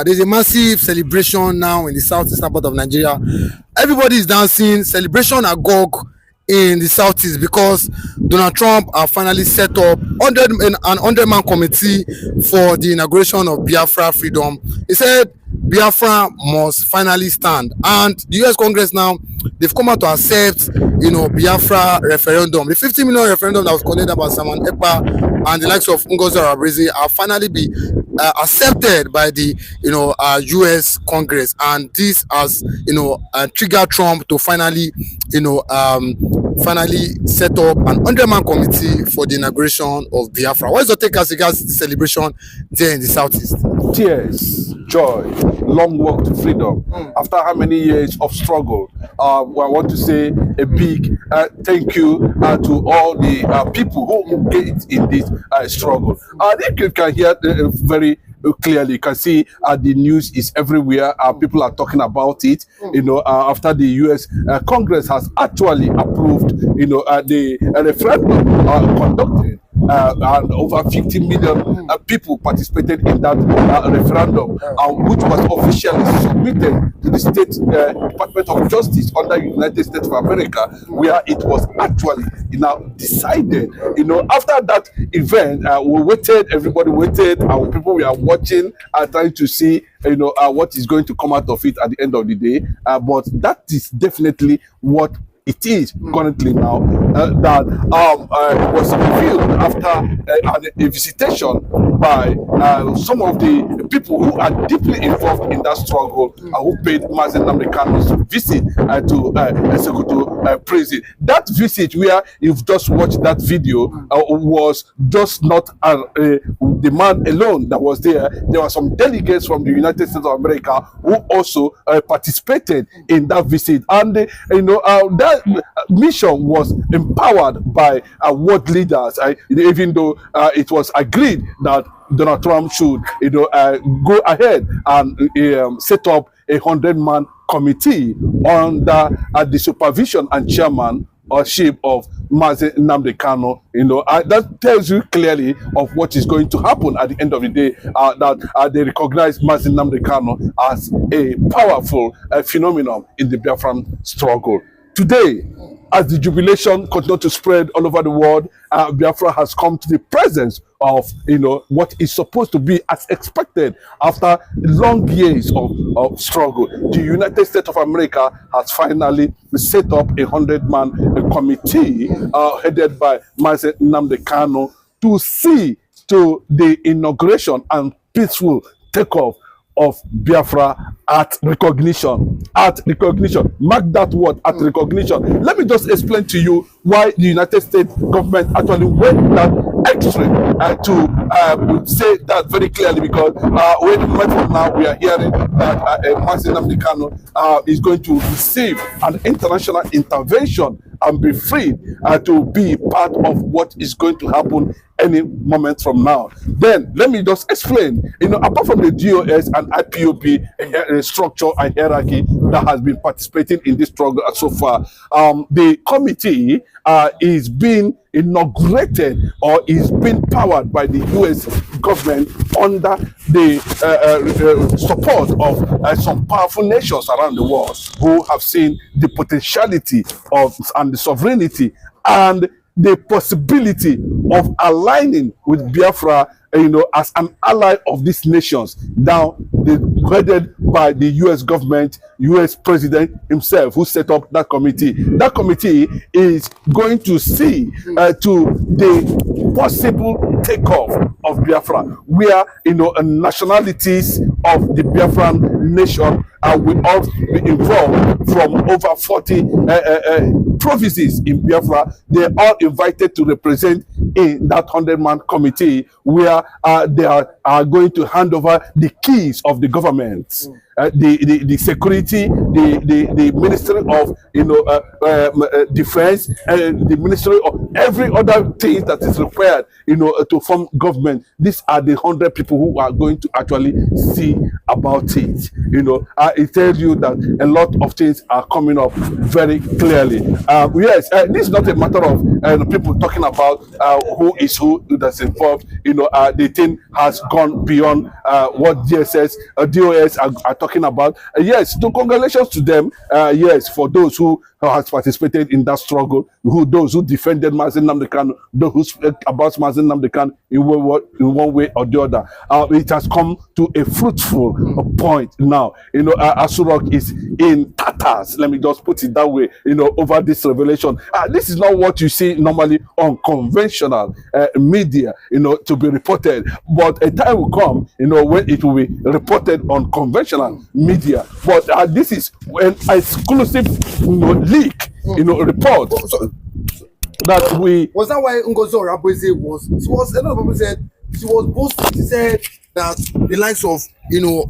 There's a massive celebration now in the southeastern part of Nigeria. Everybody is dancing, celebration agog in the southeast because Donald Trump have finally set up an 100-man committee for the inauguration of Biafra Freedom. He said Biafra must finally stand, and the U.S. Congress now they've come out to accept, Biafra referendum. The 50 million referendum that was conducted by Simon Ekpa and the likes of Ngozi Arabrezi have finally been accepted by the U.S. Congress, and this has triggered Trump to finally finally set up an 100-man committee for the inauguration of Biafra. What is your take as regards the celebration there in the southeast? Tears, joy, long walk to freedom. After how many years of struggle, I want to say a big thank you to all the people who engaged in this struggle. If you can hear very clearly, you can see the news is everywhere. People are talking about it. After the U.S. Congress has actually approved, the referendum conducted. And over 50 million people participated in that referendum, which was officially submitted to the State Department of Justice under the United States of America, where it was actually decided. After that event, we waited, everybody waited, our people were watching, trying to see what is going to come out of it at the end of the day. But that is definitely what it is currently now, that it was revealed after a visitation by some of the people who are deeply involved in that struggle, who paid Mazen Namdekano's visit to Sokoto prison. That visit, where you've just watched that video, was just not the man alone that was there. There were some delegates from the United States of America who also participated in that visit, and that mission was empowered by world leaders, even though it was agreed that Donald Trump should go ahead and set up a 100-man committee under the supervision and chairman or ship of Mazen Nnamdi Kanu. That tells you clearly of what is going to happen at the end of the day, that they recognize Mazen Nnamdi Kanu as a powerful phenomenon in the Biafran struggle. Today, as the jubilation continues to spread all over the world, Biafra has come to the presence of what is supposed to be as expected after long years of struggle. The United States of America has finally set up a 100-man committee headed by Mazen Nnamdi Kanu to see to the inauguration and peaceful takeoff of Biafra at recognition. Mark that word, at recognition. Let me just explain to you why the United States government actually went that extreme to say that very clearly, because when from now we are hearing that Mazen Nnamdi Kanu is going to receive an international intervention and be free to be part of what is going to happen any moment from now. Then let me just explain. Apart from the DOS and IPOB structure and hierarchy that has been participating in this struggle so far, the committee is being inaugurated or is being powered by the U.S. government under the support of some powerful nations around the world who have seen the potentiality of and the sovereignty and the possibility of aligning with Biafra, as an ally of these nations, now headed by the U.S. government, U.S. president himself, who set up that committee. That committee is going to see to the possible takeoff of Biafra, where nationalities of the Biafran nation will all be involved from over 40 provinces in Biafra. They are all invited to represent in that 100-man committee, where they are going to hand over the keys of the government, the security, the Ministry of Defense, the Ministry of every other thing that is required to form government. These are the 100 people who are going to actually see about it. it tells you that a lot of things are coming up very clearly. Yes, this is not a matter of people talking about who is who that's involved. The thing has gone beyond what DOS are talking about. Yes, so congratulations to them. Yes, for those who has participated in that struggle, those who defended Mazi Nnamdi Kanu, those who spoke about Mazi Nnamdi Kanu in one way or the other. It has come to a fruitful point now. Asurok is in tatters. Let me just put it that way. Over this revelation. This is not what you see normally on conventional media. To be reported, but a time will come. When it will be reported on conventional media. But this is an exclusive, leak, report. That we was that why Ngozi Orabueze was a lot of people said she was boasting. She said that the likes of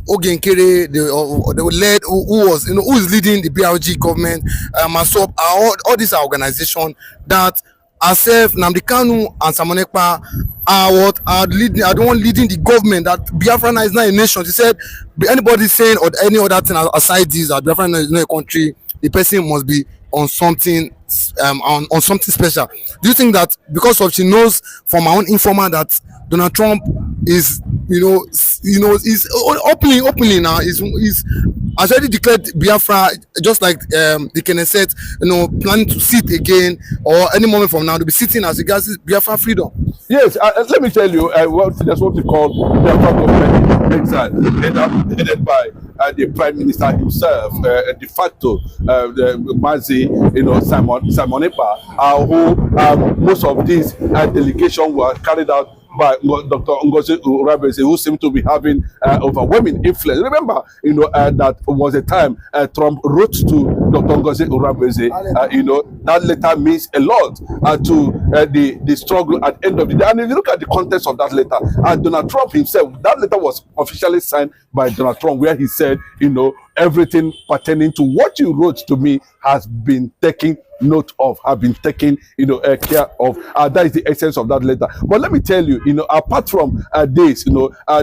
Oge Nkere, the led who was who is leading the BRG government, Masop, all these are organizations that herself, Nnamdi Kanu and Simon Ekpa are the one leading the government. That Biafra is not a nation. She said anybody saying or any other thing aside this, that Biafra is not a country, the person must be on something on something special. Do you think that because of she knows from her own informer that Donald Trump is is openly now is has already declared Biafra, just like the Kenneth said, planning to sit again or any moment from now to be sitting as regards Biafra freedom? Yes, let me tell you, that's what we call Biafra government exile, headed by the Prime Minister himself, de facto, Mazi, Simon Ekpa, who most of these delegation were carried out by Dr. Ngozi Orabueze, who seemed to be having overwhelming influence. Remember, that was a time Trump wrote to Dr. Ngozi Orabueze. That letter means a lot to the struggle at the end of the day. And if you look at the context of that letter, Donald Trump himself, that letter was officially signed by Donald Trump, where he said, everything pertaining to what you wrote to me has been taken note of, have been taken care of. That is the essence of that letter. But let me tell you, apart from this,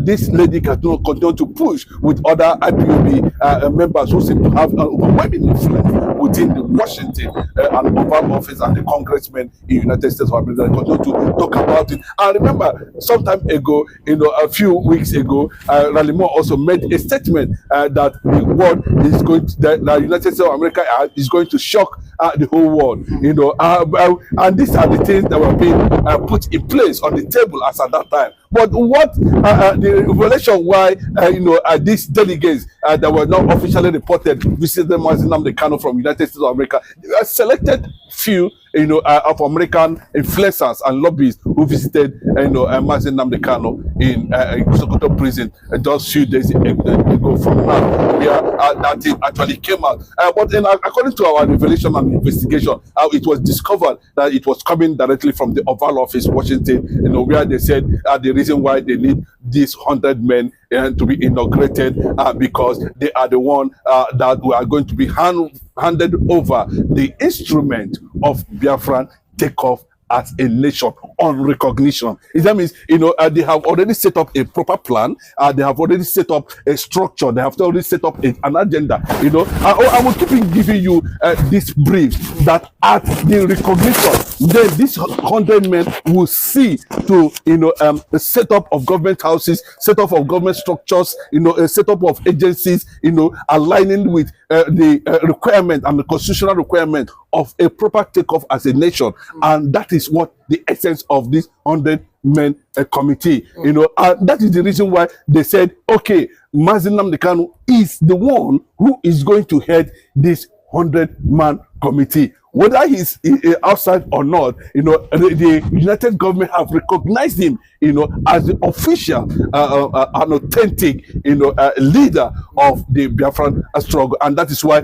this lady can continue to push with other IPOB members who seem to have an overwhelming influence within the Washington and Oval Office and the congressmen in the United States of America. Continue to talk about it. And remember, sometime ago, a few weeks ago, Ralimo also made a statement that the world is going to, the United States of America is going to shock the whole world, and these are the things that were being put in place on the table as at that time. But what the revelation why these delegates that were not officially reported visited Mazi Nnamdi Kanu from United States of America, a selected few of American influencers and lobbyists who visited Mazi Nnamdi Kanu in Sokoto prison just few days ago from now, where that thing actually came out. But according to our revelation and investigation, it was discovered that it was coming directly from the Oval Office, Washington, where they said the reason why they need these 100 men to be inaugurated because they are the one that we are going to be handed over the instrument of Biafran takeoff as a nation on recognition. That means, they have already set up a proper plan. They have already set up a structure. They have already set up an agenda. I will keep giving you these briefs that at the recognition, then these 100 men will see to, the setup of government houses, setup of government structures, a setup of agencies, aligning with the requirement and the constitutional requirement of a proper takeoff as a nation. And that is what the essence of this 100-men committee, and that is the reason why they said, okay, Mazi Nnamdi Kanu is the one who is going to head this 100-man committee. Whether he's outside or not, the United government have recognized him, as the official, an authentic, leader of the Biafran struggle. And that is why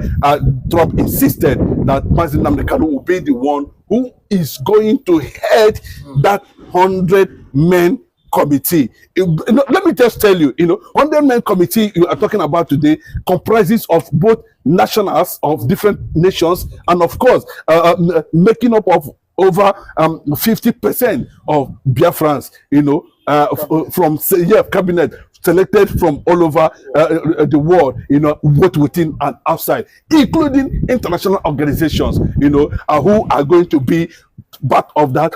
Trump insisted that Mazi Nnamdi Kanu will be the one who is going to head that 100-men committee. Let me just tell you, 100-men committee you are talking about today comprises of both nationals of different nations and, of course, making up of over 50% of Biafrans, from cabinet selected from all over the world, both within and outside, including international organizations, who are going to be part of that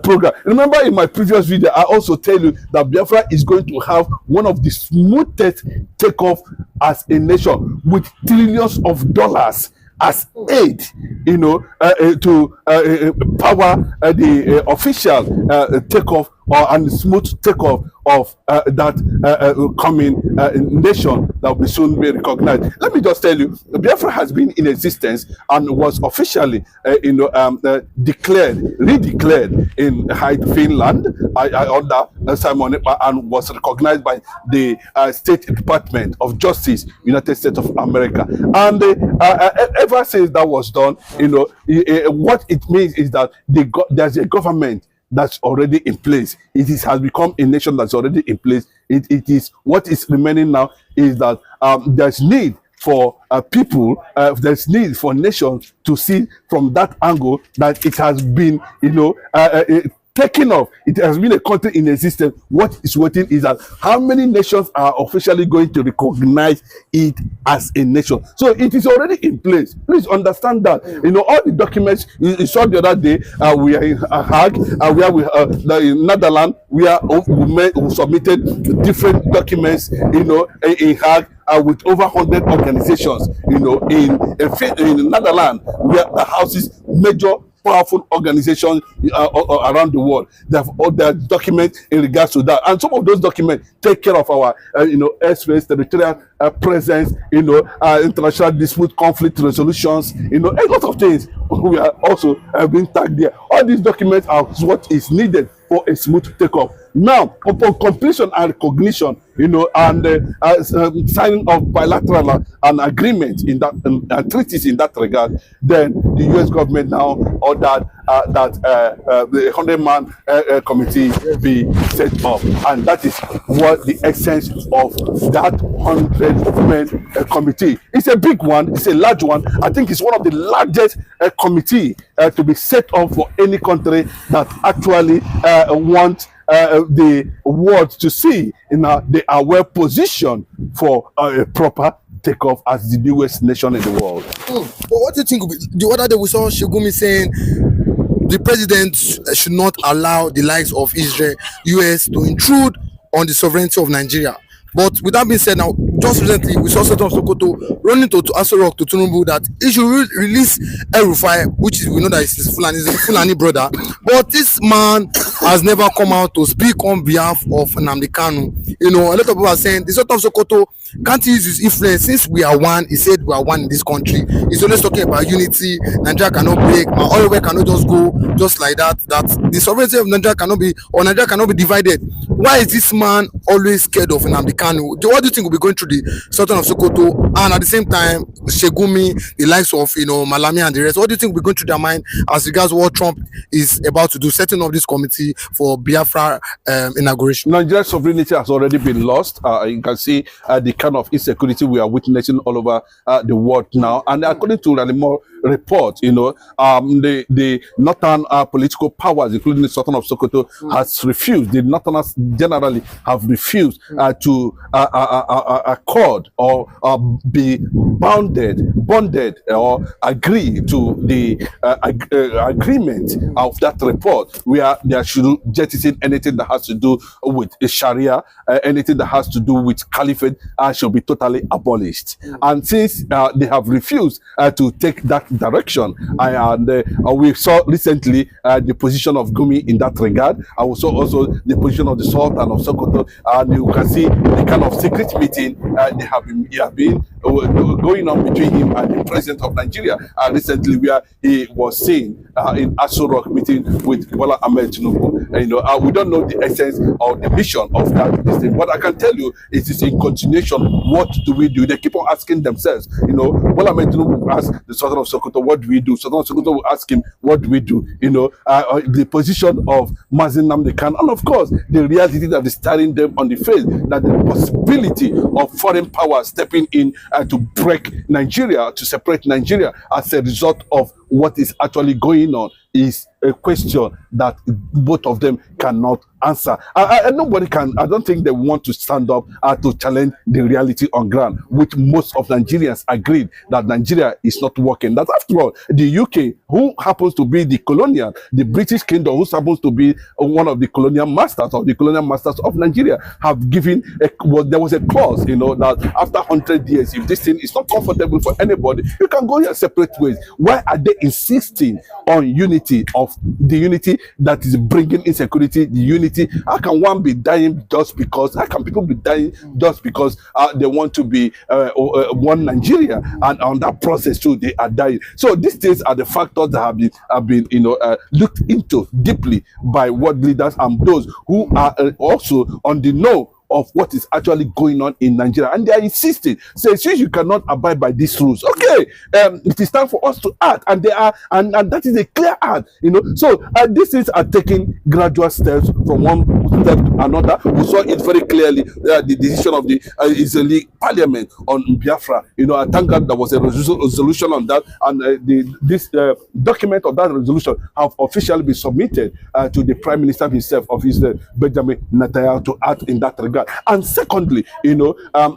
program. Remember, in my previous video, I also tell you that Biafra is going to have one of the smoothest takeoff as a nation, with trillions of dollars as aid, to power the official takeoff and smooth takeoff of that coming nation that will soon be recognized. Let me just tell you, Biafra has been in existence and was officially, redeclared in Finland under Simon Ekpa, and was recognized by the State Department of Justice, United States of America. And ever since that was done, what it means is that there's a government that's already in place. Has become a nation that's already in place. It is what is remaining now is that there's need for people, there's need for nations to see from that angle that it has been, taking off. It has been a country in existence. What is waiting is that how many nations are officially going to recognize it as a nation. So it is already in place. Please understand that. All the documents you saw the other day, we are in Hague, where we the Netherlands, we submitted different documents, in Hague. With over 100 organizations, in Netherlands, where the houses major powerful organizations around the world. They have all their documents in regards to that, and some of those documents take care of our, airspace, territorial presence, international dispute, conflict resolutions, a lot of things. We are also being tagged there. All these documents are what is needed for a smooth takeoff. Now, upon completion and recognition, and signing of bilateral and agreement in that treaties in that regard, then the U.S. government now ordered that the 100-man committee be set up, and that is what the essence of that 100-man committee. It's a big one. It's a large one. I think it's one of the largest committee to be set up for any country that actually wants the world to see they are well positioned for a proper takeoff as the newest nation in the world. But what do you think? The other day we saw Shegumi saying the president should not allow the likes of Israel, US to intrude on the sovereignty of Nigeria. But with that being said, now just recently we saw Sultan of Sokoto running to Aso Rock to Tinubu that he should release El-Rufai, which we know that is his Fulani brother. But this man has never come out to speak on behalf of Nnamdi Kanu. A lot of people are saying the Sultan of Sokoto can't use his influence since we are one. He said we are one in this country. He's always talking about unity. Nigeria cannot break. My oil cannot just go just like that. That the sovereignty of Nigeria cannot be, or Nigeria cannot be divided. Why is this man always scared of Nnamdi Kanu? What do you think will be going through the Sultan of Sokoto, and at the same time Shegumi, the likes of Malami and the rest? What do you think will be going through their mind as regards what Trump is about to do, setting up this committee for Biafra inauguration? Nigeria's sovereignty has already been lost. You can see the kind of insecurity we are witnessing all over the world now. And according to Ranimo report, the northern political powers, including the Sultan of Sokoto, has refused. The northerners generally have refused to accord or be bonded or agree to the agreement of that report, where they should jettison anything that has to do with Sharia, anything that has to do with caliphate should be totally abolished. And since they have refused to take that direction, and we saw recently the position of Gumi in that regard, and we saw also the position of the Sultan of Sokoto, and you can see the kind of secret meeting they have been going on between him and the president of Nigeria, recently, where he was seen in Aso Rock meeting with Bola Ahmed Tinubu. We don't know the essence or the mission of that thing, but I can tell you it is in continuation. What do we do? They keep on asking themselves. Bola Ahmed Tinubu will ask the Sultan of Sokoto, what do we do? Sultan of Sokoto will ask him, what do we do? The position of Mazi Nnamdi Kanu, and of course the reality that is staring them on the face, that the possibility of foreign power stepping in to break Nigeria, to separate Nigeria as a result of what is actually going on is a question that both of them cannot answer. And nobody can, I don't think they want to stand up to challenge the reality on ground, which most of Nigerians agreed that Nigeria is not working. That after all, the UK, who happens to be the colonial, the British kingdom, who happens to be one of the colonial masters or the colonial masters of Nigeria, have given, there was a clause, you know, that after 100 years, if this thing is not comfortable for anybody, you can go your separate ways. Why are they insisting on unity, of the unity that is bringing insecurity, the unity? How can one be dying just because, how can people be dying just because they want to be one Nigeria, and on that process too they are dying? So these things are the factors that have been you know, looked into deeply by world leaders and those who are also on the know of what is actually going on in Nigeria, and they are insisting, say, since you cannot abide by these rules, okay, it is time for us to act, and they are, and that is a clear act, you know. So these things are taking gradual steps from one step to another. We saw it very clearly, the decision of the Israeli Parliament on Biafra. You know, I thank God there was a resolution on that, and this document of that resolution have officially been submitted to the Prime Minister himself of Israel, Benjamin Netanyahu, to act in that regard. And secondly, you know,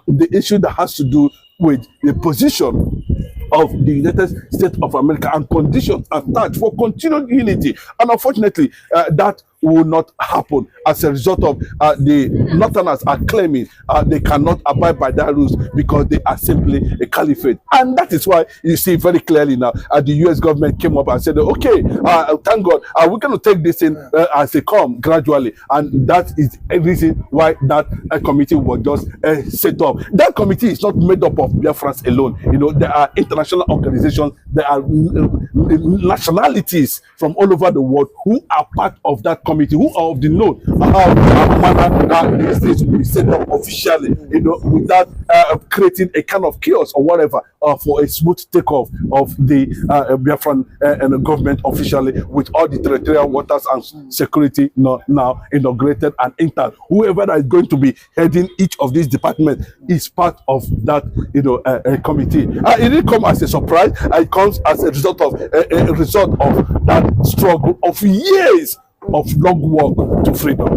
the issue that has to do with the position of the United States of America and conditions attached for continued unity. And unfortunately, that will not happen as a result of the Northerners are claiming they cannot abide by their rules because they are simply a caliphate. And that is why you see very clearly now the US government came up and said, okay, thank God, we're going to take this in as they come gradually. And that is a reason why that committee was just set up. That committee is not made up of Biafrans alone. You know, there are international organizations, there are nationalities from all over the world who are part of that committee, who are of the note how these things will be set up officially, you know, without creating a kind of chaos or whatever, for a smooth takeoff of the Biafran government officially, with all the territorial waters and security now inaugurated and intact. Whoever that is going to be heading each of these departments is part of that, you know, committee. It didn't come as a surprise. It comes as a result of that struggle of years of long walk to freedom.